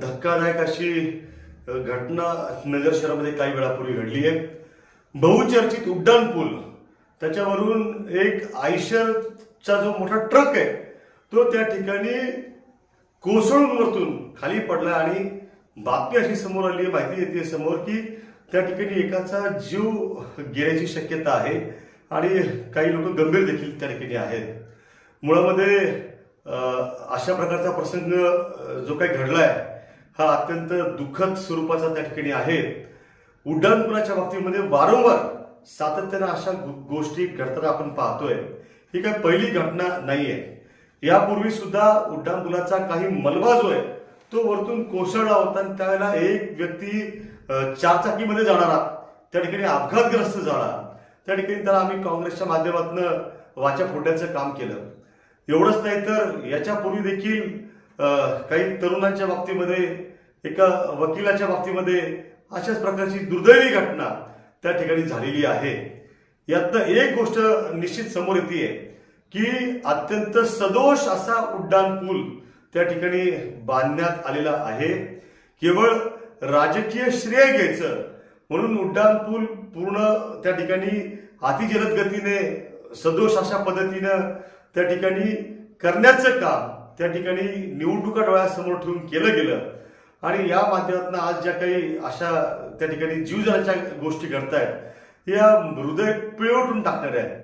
धक्कादायक अशी घटना नगर शहरामध्ये काही वेळापूर्वी घडली आहे। बहुचर्चित उड्डाण पूल त्याच्यावरून एक आयशरचा जो मोठा ट्रक आहे तो त्या ठिकाणी कोसळून वरतून खाली पडला आणि बातमी अशी समोर आली, माहिती येते समोर की त्या ठिकाणी एकाचा जीव गेल्याची शक्यता आहे आणि काही लोक गंभीर देखील त्या ठिकाणी आहेत। मुळामध्ये अशा प्रकारचा प्रसंग जो काही घडलाय हा अत्यंत दुःखद स्वरूपाचा त्या ठिकाणी आहे। उड्डाणपुलाच्या बाबतीमध्ये वारंवार सातत्याने अशा गोष्टी घडताना आपण पाहतोय। ही काही पहिली घटना नाहीये। यापूर्वी सुद्धा उड्डाणपुलाचा काही मलबा जो आहे तो वरतून कोसळला होता आणि त्यावेळेला एक व्यक्ती चारचाकीमध्ये जाणारा त्या ठिकाणी अपघातग्रस्त झाला। त्या ठिकाणी त्याला आम्ही काँग्रेसच्या माध्यमातून वाचा फोडण्याचं काम केलं। एवढंच नाही तर याच्यापूर्वी देखील काही तरुणांच्या बाबतीमध्ये, एका वकिलाच्या बाबतीमध्ये अशाच प्रकारची दुर्दैवी घटना त्या ठिकाणी झालेली आहे। यातनं एक गोष्ट निश्चित समोर येते की अत्यंत सदोष असा उड्डाण पूल त्या ठिकाणी बांधण्यात आलेला आहे। केवळ राजकीय श्रेय घ्यायचं म्हणून उड्डाण पूल पूर्ण त्या ठिकाणी अतिजलद गतीने सदोष अशा पद्धतीनं त्या ठिकाणी करण्याचं काम त्या ठिकाणी निवडणुका डोळ्यासमोर ठेवून केलं गेलं आणि या माध्यमातून आज ज्या काही अशा त्या ठिकाणी जीव जाण्याच्या गोष्टी घडतायत या हृदय पिळवटून टाकणाऱ्या आहेत।